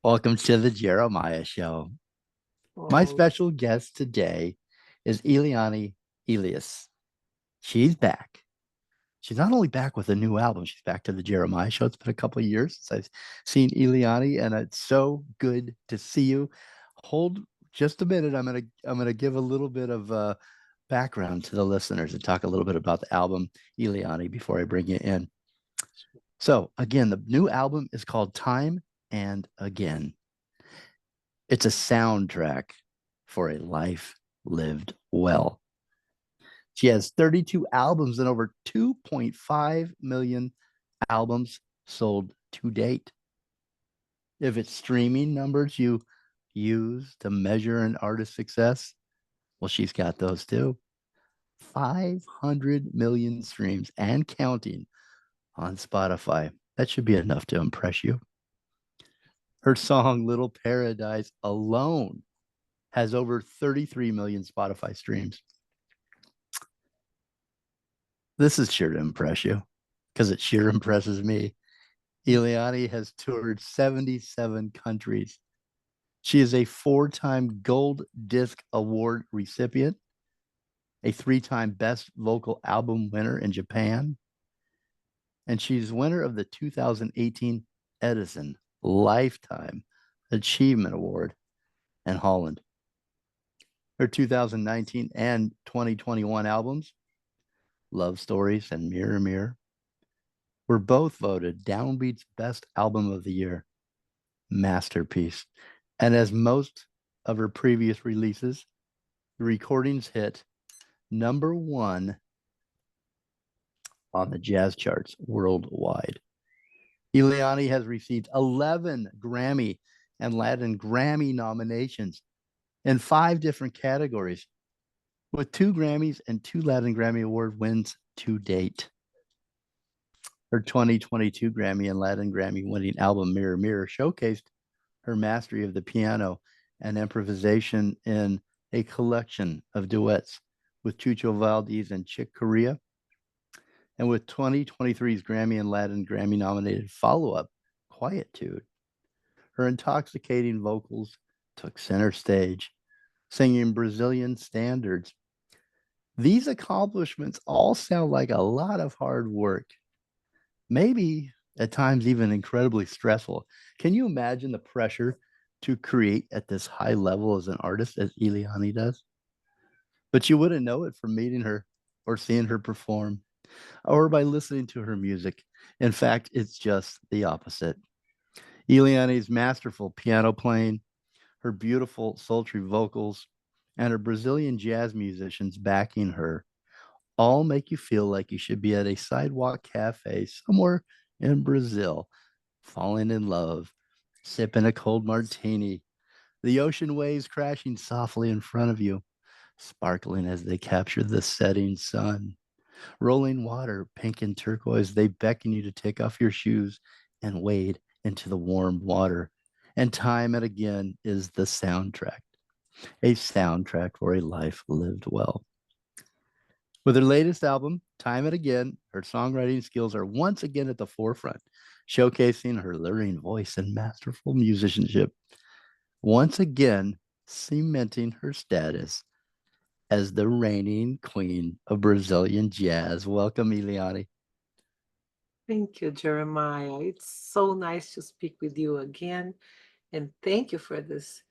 Welcome to the Jeremiah Show. My Oh, special guest today is ELIANE Elias. She's back. She's not only back with a new album, she's back to the Jeremiah Show. It's been a couple of years since I've seen ELIANE, and it's so good to see you. Hold just a minute. I'm gonna give a little bit of background to the listeners and talk a little bit about the album ELIANE before I bring you in. So again, the new album is called Time and Again. It's a soundtrack for a life lived well. She has 32 albums and over 2.5 million albums sold to date. If it's streaming numbers you use to measure an artist's success, well, she's got those too. 500 million streams and counting on Spotify. That should be enough to impress you. Her song Little Paradise alone has over 33 million Spotify streams. This is sure to impress you because it sure impresses me. ELIANE has toured 77 countries. She is a 4-time Gold Disc Award recipient, a 3-time Best Vocal Album winner in Japan, and she's winner of the 2018 Edison Lifetime Achievement Award in Holland. Her 2019 and 2021 albums, Love Stories and Mirror Mirror, were both voted Downbeat's Best Album of the Year masterpiece. And as most of her previous releases, the recordings hit #1 on the jazz charts worldwide. ELIANE has received 11 Grammy and Latin Grammy nominations in 5 different categories, with 2 Grammys and 2 Latin Grammy Award wins to date. Her 2022 Grammy and Latin Grammy winning album Mirror Mirror showcased her mastery of the piano and improvisation in a collection of duets with Chucho Valdez and Chick Corea. And with 2023's Grammy and Latin Grammy nominated follow-up, Quietude, her intoxicating vocals took center stage, singing Brazilian standards. These accomplishments all sound like a lot of hard work, maybe at times even incredibly stressful. Can you imagine the pressure to create at this high level as an artist as ELIANE does? But you wouldn't know it from meeting her or seeing her perform or by listening to her music. In fact, it's just the opposite. ELIANE's masterful piano playing, her beautiful sultry vocals, and her Brazilian jazz musicians backing her all make you feel like you should be at a sidewalk cafe somewhere in Brazil, falling in love, sipping a cold martini, the ocean waves crashing softly in front of you, sparkling as they capture the setting sun. Rolling water, pink and turquoise, they beckon you to take off your shoes and wade into the warm water. And time and again is the soundtrack, a soundtrack for a life lived well. With her latest album, Time and Again, her songwriting skills are once again at the forefront, showcasing her luring voice and masterful musicianship, once again cementing her status as the reigning queen of Brazilian jazz. Welcome, ELIANE. thank you, Jeremiah. It's so nice to speak with you again. And thank you for this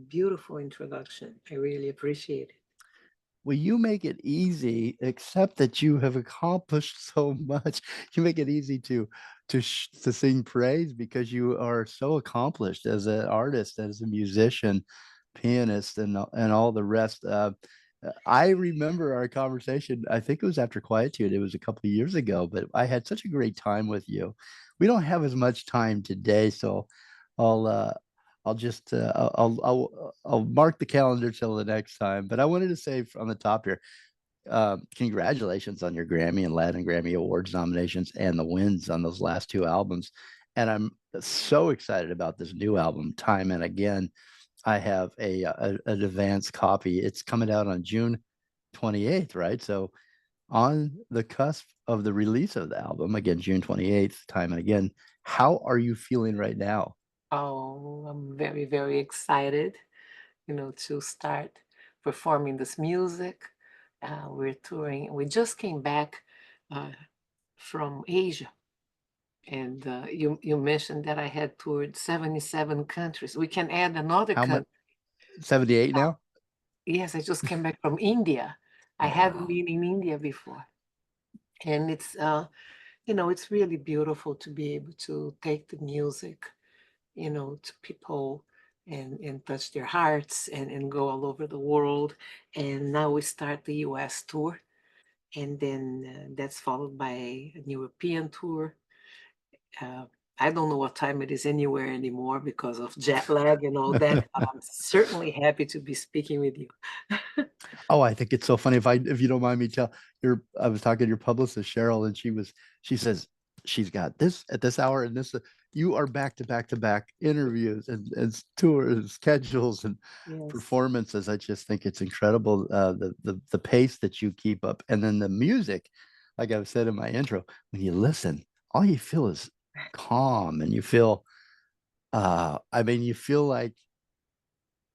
beautiful introduction. I really appreciate it. Well, you make it easy, except that you have accomplished so much. You make it easy to sing praise because you are so accomplished as an artist, as a musician, pianist, and all the rest. I remember our conversation. I think it was after Quietude. It was a couple of years ago, but I had such a great time with you. We don't have as much time today, so I'll uh, I'll just I'll mark the calendar till the next time. But I wanted to say on the top here, congratulations on your Grammy and Latin Grammy Awards nominations and the wins on those last 2 albums. And I'm so excited about this new album, Time and Again. I have an advanced copy. It's coming out on June 28th, right? So on the cusp of the release of the album, again, June 28th, Time and Again. How are you feeling right now? Oh, I'm very, very excited, to start performing this music. We're touring. We just came back uh, from Asia, and you mentioned that I had toured 77 countries. We can add another How much? country. 78 now? Yes, I just came back from India. I hadn't Wow. been in India before, and it's really beautiful to be able to take the music, to people and touch their hearts and go all over the world. And now we start the US tour, and then that's followed by an European tour. Uh, I don't know what time it is anywhere anymore because of jet lag and all that, but I'm certainly happy to be speaking with you. Oh, I think it's so funny. If you don't mind me I was talking to your publicist, Cheryl, and she says she's got this at this hour and this, you are back to back to back interviews and tours, schedules and Yes. performances. I just think it's incredible, the pace that you keep up. And then the music, like I've said in my intro, when you listen, all you feel is calm and you feel, I mean, you feel like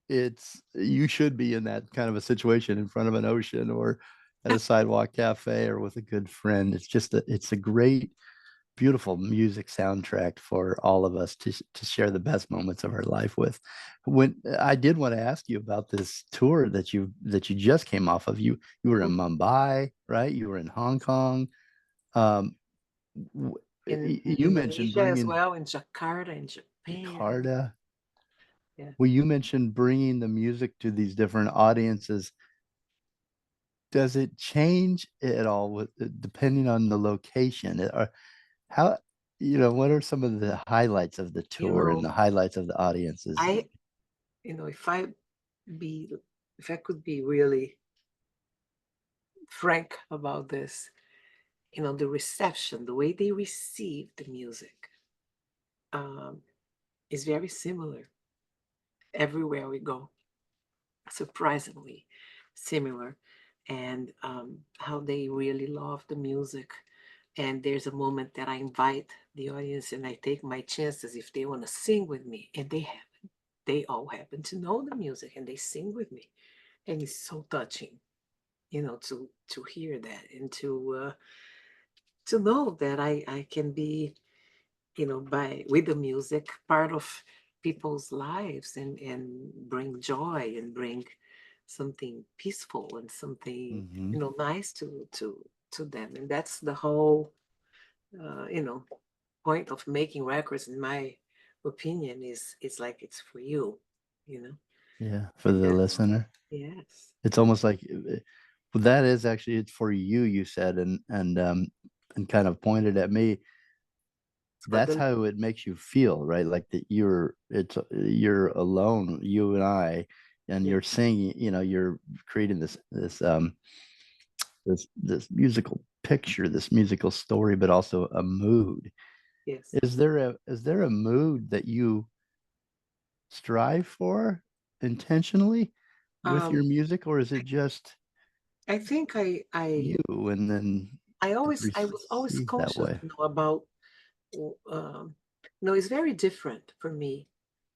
you should be in that kind of a situation in front of an ocean or at a sidewalk cafe or with a good friend. It's a great, beautiful music soundtrack for all of us to share the best moments of our life with. When I did want to ask you about this tour that you just came off of, you were in Mhm. Mumbai, right? You were in Hong Kong. Um, In you mentioned Indonesia as bringing well, in Jakarta, in Japan. Jakarta. Yeah. Well, you mentioned bringing the music to these different audiences. Does it change at all with depending on the location? Or how, what are some of the highlights of the You tour and know, the highlights of the audiences? I, if be, if I could be really frank about this, the reception, the way they receive the music, um, is very similar everywhere we go, surprisingly similar. And how they really love the music. And there's a moment that I invite the audience and I take my chances if they want to sing with me, and they all happen to know the music and they sing with me. And it's so touching, to hear that and to know that I can be, by with the music, part of people's lives and bring joy and bring something peaceful and something, Hmm. nice to them. And that's the whole uh, you know point of making records, in my opinion, is it's like it's for you, you know Yeah, for and the that listener. yes. It's almost like well, that is actually it's for you, you said, and kind of pointed at me. For That's the how it makes you feel, right? Like that you're alone, you and I, and Yeah. you're singing, you're creating this musical picture, this musical story, but also a mood. Yes. Is there a mood that you strive for intentionally with your um music, or is it just I think you and then it I was always received that conscious, way? about um no, it's very different for me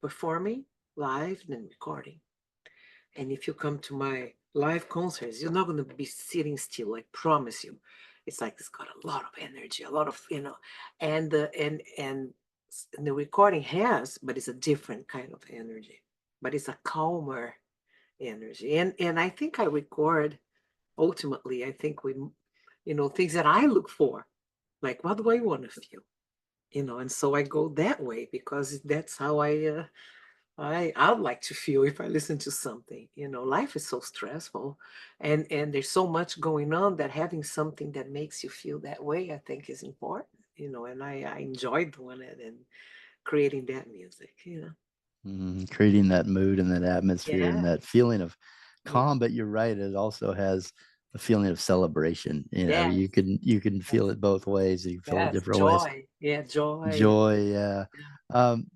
performing live than recording. And if you come to my live concerts, you're not going to be sitting still, I promise you. It's like it's got a lot of energy, a lot of, and the recording has, but it's a different kind of energy. But it's a calmer energy. And I think I record ultimately, I think things that I look for, like what do I want to feel? And so I go that way because that's how I'd like to feel if I listen to something. Life is so stressful, and there's so much going on that having something that makes you feel that way, I think, is important. And I enjoy doing it and creating that music. Creating that mood and that atmosphere and Yeah. that feeling of Yeah. calm, but you're right, it also has a feeling of celebration. Yes. You can feel Yes. it both ways. You feel it Yes. different ways. Joy. Yeah. Joy. Joy, yeah. um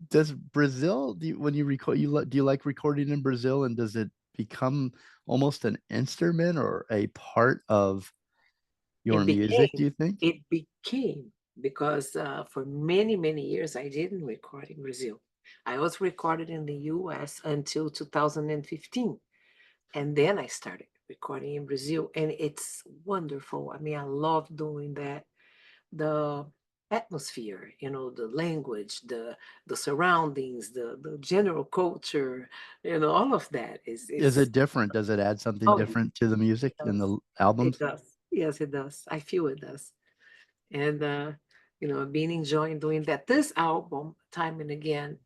does Brazil, when you record, do you like recording in Brazil, and does it become almost an instrument or a part of your It music, do became. you think? It became because for many, many years I didn't record in Brazil. I was recorded in the US until 2015. And then I started recording in Brazil, and it's wonderful. I mean, I love doing that. The atmosphere, the language, the surroundings, the general culture, all of that Is is it different? Does it add something oh, yeah, different to the it music in does. the It albums? does. Yes, it does. I feel it does. And I've been enjoying doing that. This album, time and again,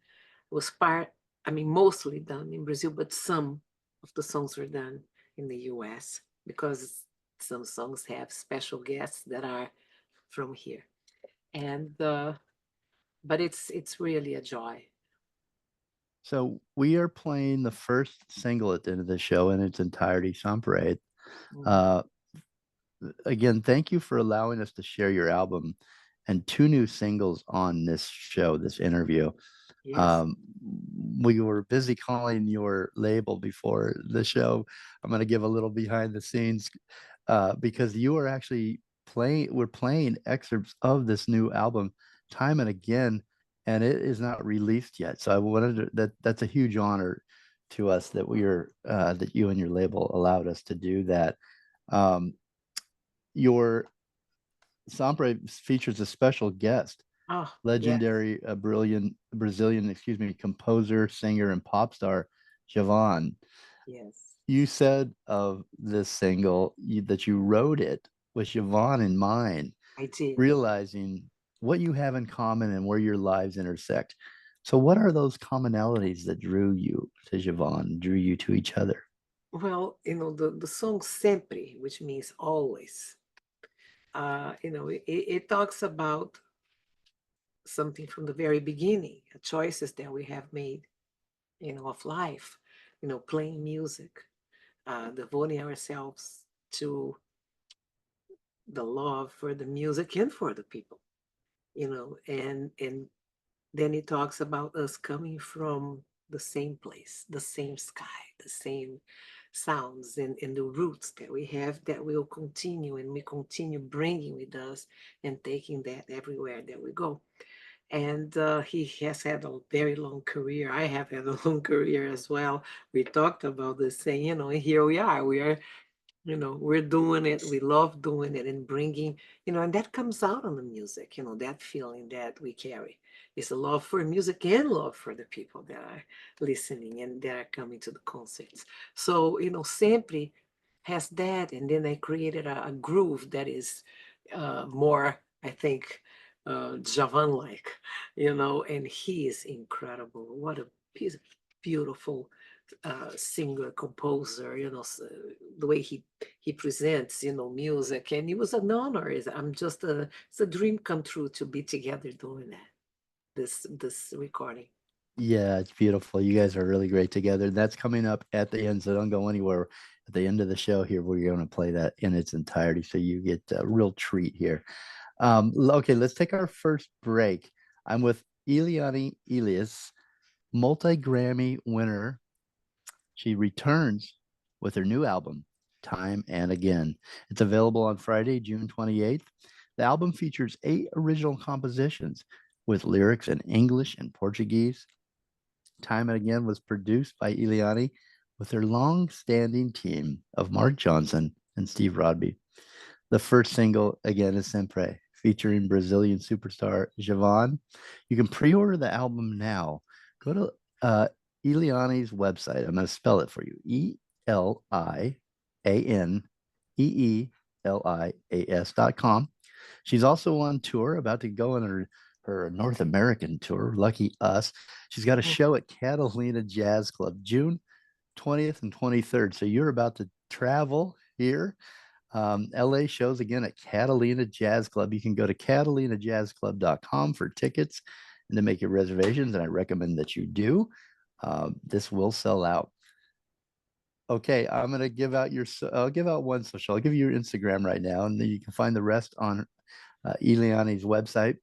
was mostly done in Brazil, but some of the songs were done in the US because some songs have special guests that are from here. And but it's really a joy. So we are playing the first single at the end of the show in its entirety, Sampre. Mm. Uh, again, thank you for allowing us to share your album and two new singles on this show, this interview. Yes. Um, we were busy calling your label before the show. I'm going to give a little behind the scenes because you are actually we're playing excerpts of this new album time and again, and it is not released yet. So I wanted that's a huge honor to us that that you and your label allowed us to do that. Um, your Sampre features a special guest, Oh, yes. legendary, brilliant Brazilian, composer, singer, and pop star, Javon. Yes. You said of this single that you wrote it with Javon in mind, I did. realizing what you have in common and where your lives intersect. So, what are those commonalities that drew you to Javon, drew you to each other? Well, the song Sempre, which means always, it talks about something from the very beginning, choices that we have made, of life, playing music, devoting ourselves to the love for the music and for the people, and then it talks about us coming from the same place, the same sky, the same sounds and the roots that we have that will continue and we continue bringing with us and taking that everywhere that we go. And he has had a very long career. I have had a long career as well. We talked about this saying, and here we are. We're doing it. We love doing it and bringing, and that comes out on the music, that feeling that we carry. It's a love for music and love for the people that are listening and that are coming to the concerts. So, Sempre has that. And then I created a groove that is more, I think, Javan-like, and he is incredible. What a piece of beautiful singer, composer, the way he presents, music. And it was an honor. It's a dream come true to be together doing that, this recording. Yeah, it's beautiful. You guys are really great together. That's coming up at the end, so don't go anywhere. At the end of the show here, we're going to play that in its entirety, so you get a real treat here. Okay, let's take our first break. I'm with ELIANE Elias, multi-Grammy winner. She returns with her new album, Time and Again. It's available on Friday, June 28th. The album features 8 original compositions with lyrics in English and Portuguese. Time and Again was produced by ELIANE with her long-standing team of Mark Johnson and Steve Rodby. The first single, again, is Sempre, featuring Brazilian superstar Javon. You can pre-order the album now. Go to ELIANE's website. I'm going to spell it for you. ELIANEELIAS.com. She's also on tour, about to go on her North American tour. Lucky us. She's got a Mm. show at Catalina Jazz Club, June 20th and 23rd. So you're about to travel here. LA shows again at Catalina Jazz Club. You can go to catalinajazzclub.com for tickets and to make your reservations. And I recommend that you do. This will sell out. Okay, I'm gonna I'll give out one social. I'll give you your Instagram right now, and then you can find the rest on ELIANE's website.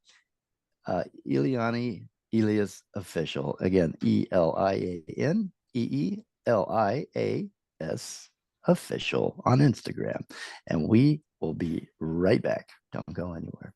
ELIANE Elias Official. Again, ELIANEELIAS Official on Instagram. And we will be right back. Don't go anywhere.